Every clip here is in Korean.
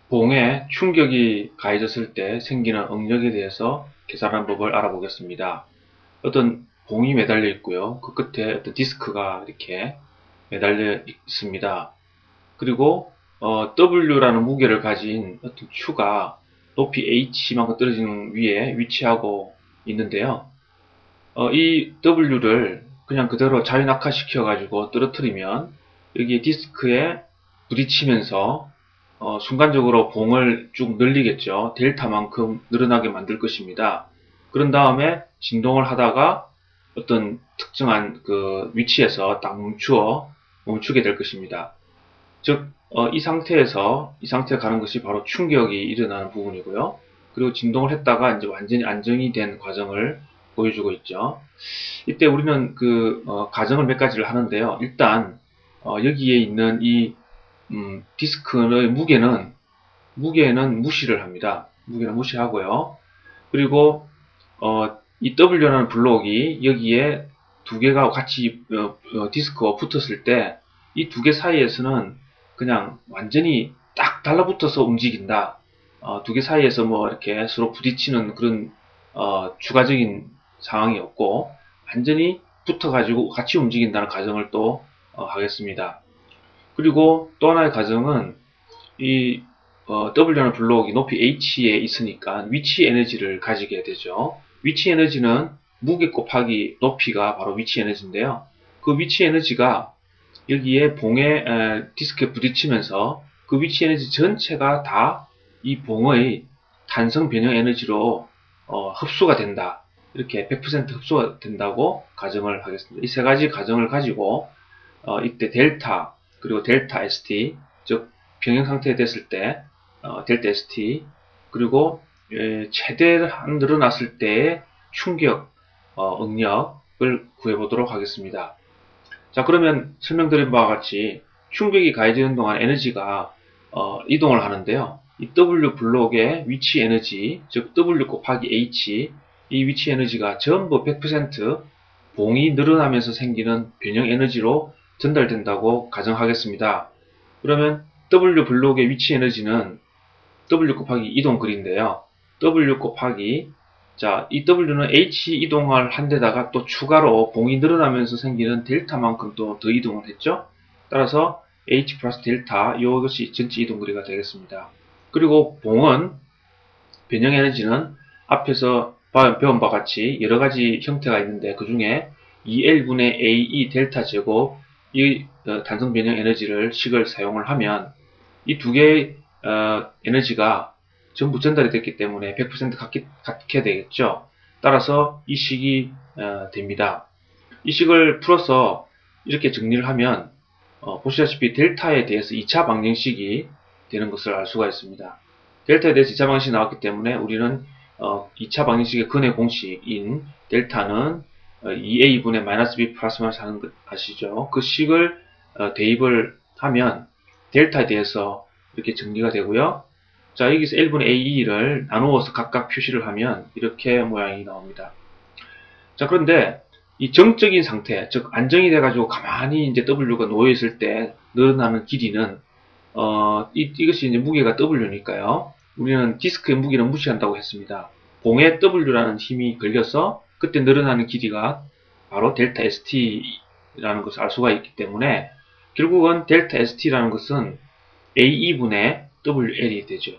봉에 충격이 가해졌을 때 생기는 응력에 대해서 계산하는 법을 알아보겠습니다. 어떤 봉이 매달려 있고요. 그 끝에 어떤 디스크가 이렇게 매달려 있습니다. 그리고 W라는 무게를 가진 어떤 추가 높이 H만큼 떨어지는 위에 위치하고 있는데요. 이 W를 그냥 그대로 자유낙하시켜 가지고 떨어뜨리면 여기 디스크에 부딪히면서 순간적으로 봉을 쭉 늘리겠죠. 델타만큼 늘어나게 만들 것입니다. 그런 다음에 진동을 하다가 어떤 특정한 그 위치에서 딱 멈추게 될 것입니다. 즉, 이 상태에 가는 것이 바로 충격이 일어나는 부분이고요. 그리고 진동을 했다가 이제 완전히 안정이 된 과정을 보여주고 있죠. 이때 우리는 가정을 몇 가지를 하는데요. 일단, 여기에 있는 이 디스크의 무게는 무시를 합니다. 무게는 무시하고요. 그리고 이 W라는 블록이 여기에 두 개가 같이 디스크가 붙었을 때 이 두 개 사이에서는 그냥 완전히 딱 달라붙어서 움직인다. 두 개 사이에서 뭐 이렇게 서로 부딪히는 그런 추가적인 상황이 없고 완전히 붙어가지고 같이 움직인다는 가정을 또 하겠습니다. 그리고 또 하나의 가정은 이 W라는 블록이 높이 H에 있으니까 위치 에너지를 가지게 되죠. 위치 에너지는 무게 곱하기 높이가 바로 위치 에너지인데요. 그 위치 에너지가 여기에 봉의 디스크에 부딪히면서 그 위치 에너지 전체가 다 이 봉의 탄성 변형 에너지로 흡수가 된다. 이렇게 100% 흡수가 된다고 가정을 하겠습니다. 이 세 가지 가정을 가지고 이때 델타 그리고 델타 ST 즉 평형 상태에 됐을 때 델타 ST 그리고 최대한 늘어났을 때의 충격 응력을 구해보도록 하겠습니다. 자, 그러면 설명드린 바와 같이 충격이 가해지는 동안 에너지가 이동을 하는데요. 이 W 블록의 위치 에너지, 즉 W 곱하기 H, 이 위치 에너지가 전부 100% 봉이 늘어나면서 생기는 변형 에너지로 전달된다고 가정하겠습니다. 그러면 W 블록의 위치 에너지는 W 곱하기 이동거리인데요. W 곱하기 이 W는 H 이동을 한 데다가 또 추가로 봉이 늘어나면서 생기는 델타만큼 또 더 이동을 했죠. 따라서 H 플러스 델타 이것이 전체 이동거리가 되겠습니다. 그리고 봉은 변형 에너지는 앞에서 배운 바와 같이 여러 가지 형태가 있는데 그 중에 2L분의 AE 델타 제곱 이 단성 변형 에너지를 식을 사용을 하면 이 두 개의 에너지가 전부 전달이 됐기 때문에 100% 같게 되겠죠. 따라서 이 식이 됩니다. 이 식을 풀어서 이렇게 정리를 하면 보시다시피 델타에 대해서 2차 방정식이 되는 것을 알 수가 있습니다. 델타에 대해서 2차 방정식이 나왔기 때문에 우리는 2차 방정식의 근의 공식인 델타는 2a분의 마이너스 b 플러스 마이너스 하는 것 아시죠? 그 식을 대입을 하면 델타에 대해서 이렇게 정리가 되고요. 자, 여기서 1분의 a를 나누어서 각각 표시를 하면 이렇게 모양이 나옵니다. 자, 그런데 이 정적인 상태, 즉 안정이 돼가지고 가만히 이제 W가 놓여 있을 때 늘어나는 길이는 이것이 이제 무게가 W니까요. 우리는 디스크의 무게는 무시한다고 했습니다. 봉에 W라는 힘이 걸려서 그때 늘어나는 길이가 바로 델타 ST라는 것을 알 수가 있기 때문에 결국은 델타 ST라는 것은 AE분의 WL이 되죠.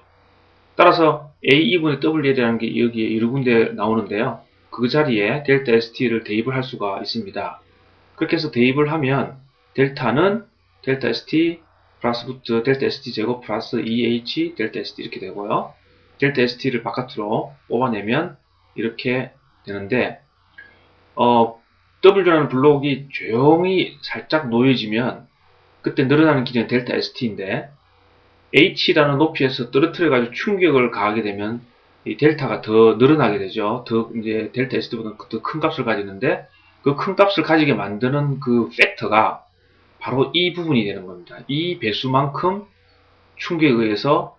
따라서 AE분의 WL이라는 게 여기에 여러 군데 나오는데요. 그 자리에 델타 ST를 대입을 할 수가 있습니다. 그렇게 해서 대입을 하면 델타는 델타 ST 플러스 부트 델타 ST 제곱 플러스 EH 델타 ST 이렇게 되고요. 델타 ST를 바깥으로 뽑아내면 이렇게 되는데 W라는 블록이 조용히 살짝 놓여지면 그때 늘어나는 길이는 델타 ST인데 H라는 높이에서 떨어뜨려가지고 충격을 가하게 되면 이 델타가 더 늘어나게 되죠. 더 이제 델타 S보다 더 큰 값을 가지는데 그 큰 값을 가지게 만드는 그 팩터가 바로 이 부분이 되는 겁니다. 이 배수만큼 충격에 의해서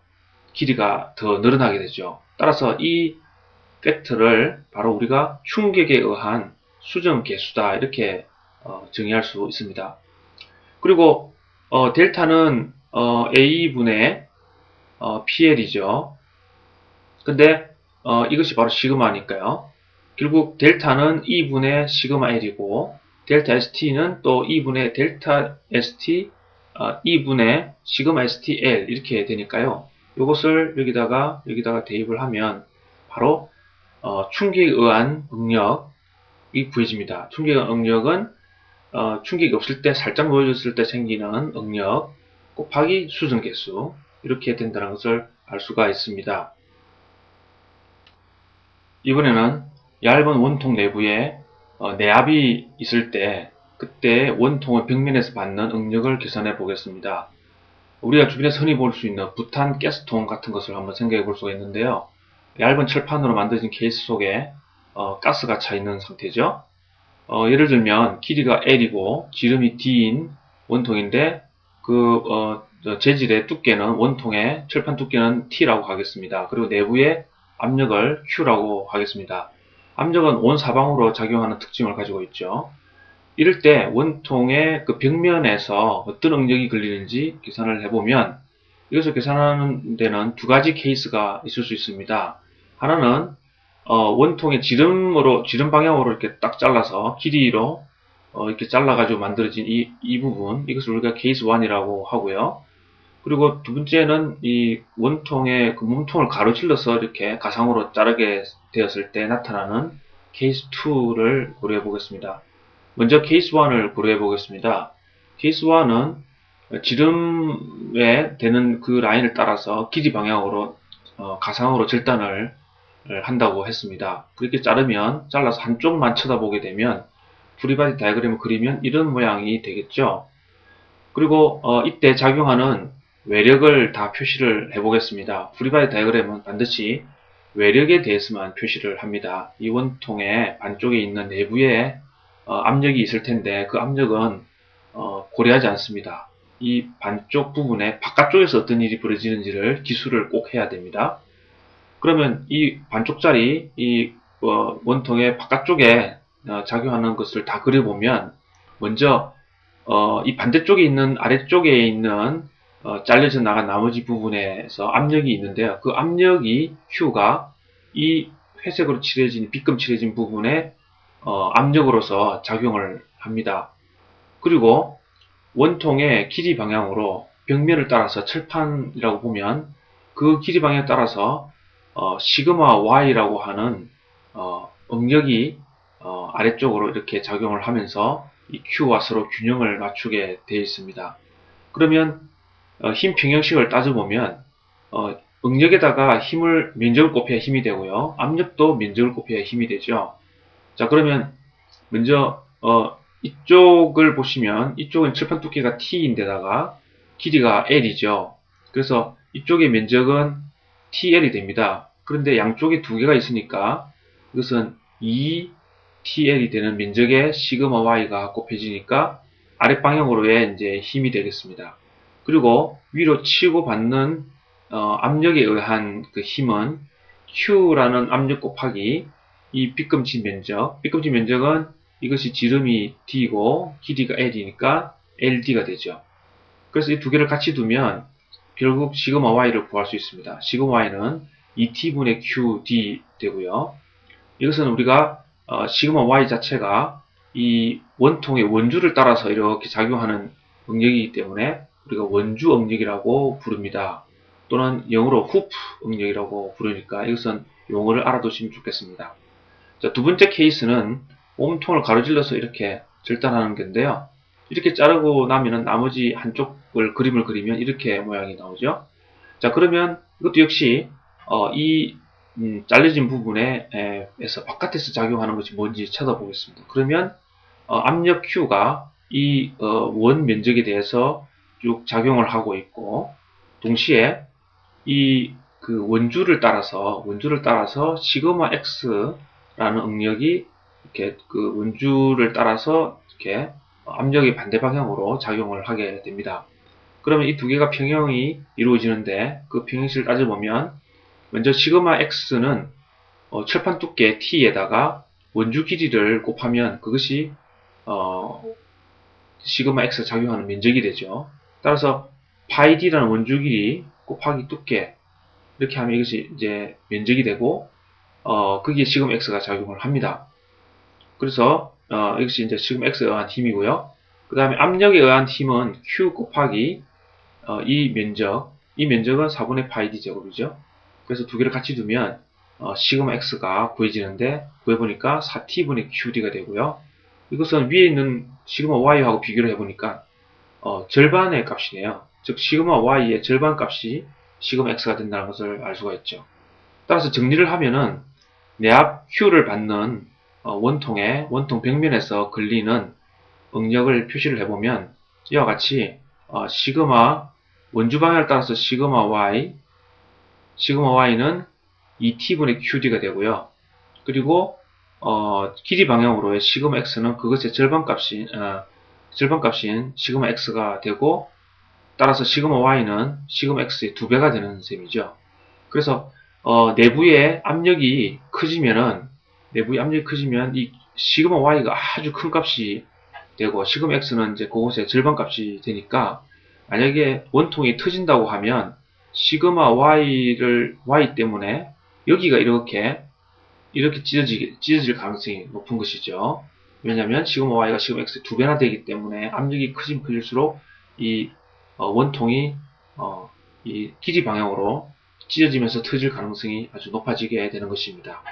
길이가 더 늘어나게 되죠. 따라서 이 팩터를 바로 우리가 충격에 의한 수정 계수다 이렇게 정의할 수 있습니다. 그리고 델타는 A분의 PL이죠. 근데 이것이 바로 시그마니까요. 결국 델타는 2분의 시그마 L이고 델타 ST는 또 2분의 델타 ST 2분의 시그마 ST L 이렇게 되니까요. 이것을 여기다가 대입을 하면 바로 충격에 의한 응력이 구해집니다. 충격에 의한 응력은 충격이 없을 때 살짝 놓여졌을 때 생기는 응력 곱하기 수정 개수 이렇게 된다는 것을 알 수가 있습니다. 이번에는 얇은 원통 내부에 내압이 있을 때 그때 원통의 벽면에서 받는 응력을 계산해 보겠습니다. 우리가 주변에서 흔히 볼 수 있는 부탄 가스통 같은 것을 한번 생각해 볼 수가 있는데요. 얇은 철판으로 만들어진 케이스 속에 가스가 차 있는 상태죠. 예를 들면 길이가 L이고 지름이 D인 원통인데 재질의 두께는 원통의 철판 두께는 T라고 하겠습니다. 그리고 내부에 압력을 Q라고 하겠습니다. 압력은 온 사방으로 작용하는 특징을 가지고 있죠. 이럴 때 원통의 그 벽면에서 어떤 응력이 걸리는지 계산을 해보면 이것을 계산하는 데는 두 가지 케이스가 있을 수 있습니다. 하나는 원통의 지름 방향으로 이렇게 딱 잘라서 길이로 이렇게 잘라가지고 만들어진 이 부분, 이것을 우리가 케이스 1이라고 하고요. 그리고 두 번째는 이 원통의 그 몸통을 가로질러서 이렇게 가상으로 자르게 되었을 때 나타나는 케이스 2를 고려해 보겠습니다. 먼저 케이스 1을 고려해 보겠습니다. 케이스 1은 지름에 되는 그 라인을 따라서 길이 방향으로 가상으로 절단을 한다고 했습니다. 그렇게 잘라서 한쪽만 쳐다보게 되면 프리바디 다이어그램을 그리면 이런 모양이 되겠죠. 그리고 이때 작용하는 외력을 다 표시를 해보겠습니다. 프리바디 다이어그램은 반드시 외력에 대해서만 표시를 합니다. 이 원통의 반쪽에 있는 내부에 압력이 있을 텐데 그 압력은 고려하지 않습니다. 이 반쪽 부분에 바깥쪽에서 어떤 일이 벌어지는지를 기술을 꼭 해야 됩니다. 그러면 이 반쪽짜리 이 원통의 바깥쪽에 작용하는 것을 다 그려보면 먼저 이 반대쪽에 있는 아래쪽에 있는 잘려져 나간 나머지 부분에서 압력이 있는데요. 그 압력이 Q가 이 회색으로 칠해진 빗금 칠해진 부분에 압력으로서 작용을 합니다. 그리고 원통의 길이 방향으로 벽면을 따라서 철판이라고 보면 그 길이 방향에 따라서 시그마 Y라고 하는 응력이 아래쪽으로 이렇게 작용을 하면서 이 Q와 서로 균형을 맞추게 되어 있습니다. 그러면 힘 평형식을 따져보면 응력에다가 면적을 곱해야 힘이 되고요. 압력도 면적을 곱해야 힘이 되죠. 자, 그러면 먼저 이쪽을 보시면 이쪽은 철판 두께가 T인데다가 길이가 L이죠. 그래서 이쪽의 면적은 TL이 됩니다. 그런데 양쪽에 두 개가 있으니까 이것은 2TL이 되는 면적의 시그마 Y가 곱해지니까 아랫방향으로의 이제 힘이 되겠습니다. 그리고 위로 치고 받는 압력에 의한 그 힘은 Q라는 압력 곱하기 이 빗금치 면적은 이것이 지름이 D고 길이가 L이니까 LD가 되죠. 그래서 이 두 개를 같이 두면 결국 시그마 Y를 구할 수 있습니다. 시그마 Y는 2T분의 QD 되고요. 이것은 우리가 시그마 Y 자체가 이 원통의 원주를 따라서 이렇게 작용하는 응력이기 때문에 우리가 원주 응력이라고 부릅니다. 또는 영어로 후프 응력이라고 부르니까 이것은 용어를 알아두시면 좋겠습니다. 자, 두 번째 케이스는 몸통을 가로질러서 이렇게 절단하는 건데요. 이렇게 자르고 나면은 나머지 한쪽을 그림을 그리면 이렇게 모양이 나오죠. 자, 그러면 이것도 역시 잘려진 부분에서 바깥에서 작용하는 것이 뭔지 찾아보겠습니다. 그러면 압력 Q가 이 원 면적에 대해서 쭉 작용을 하고 있고 동시에 이 그 원주를 따라서 시그마 X라는 응력이 이렇게 그 원주를 따라서 이렇게 압력이 반대 방향으로 작용을 하게 됩니다. 그러면 이 두 개가 평형이 이루어지는데 그 평형식을 따져보면 먼저 시그마 X는 철판 두께 T에다가 원주 길이를 곱하면 그것이 시그마 X가 작용하는 면적이 되죠. 따라서 파이 D라는 원주 길이 곱하기 두께 이렇게 하면 이것이 이제 면적이 되고, 거기에 시그마 x가 작용을 합니다. 그래서, 이것이 이제 시그마 x에 의한 힘이고요. 그 다음에 압력에 의한 힘은 Q 곱하기, 이 면적은 4분의 파이 d 제곱이죠. 그래서 두 개를 같이 두면, 시그마 x가 구해지는데, 구해보니까 4t분의 qd가 되고요. 이것은 위에 있는 시그마 y하고 비교를 해보니까, 절반의 값이네요. 즉, 시그마 y의 절반 값이 시그마 x가 된다는 것을 알 수가 있죠. 따라서 정리를 하면은, 내압 Q를 받는 원통 벽면에서 걸리는 응력을 표시를 해보면, 이와 같이, 시그마, 원주 방향을 따라서 시그마 y는 2t분의 qd가 되고요. 그리고, 길이 방향으로의 시그마 x는 그것의 절반값인 시그마 x가 되고, 따라서 시그마 y는 시그마 x의 2배가 되는 셈이죠. 그래서 내부의 압력이 커지면 이 시그마 y가 아주 큰 값이 되고, 시그마 x는 이제 그것의 절반 값이 되니까, 만약에 원통이 터진다고 하면 시그마 y 때문에 여기가 이렇게 찢어질 가능성이 높은 것이죠. 왜냐하면 시그마 y가 시그마 x의 2배나 되기 때문에 압력이 커지면 커질수록 이 원통이 이 길이 방향으로 찢어지면서 터질 가능성이 아주 높아지게 되는 것입니다.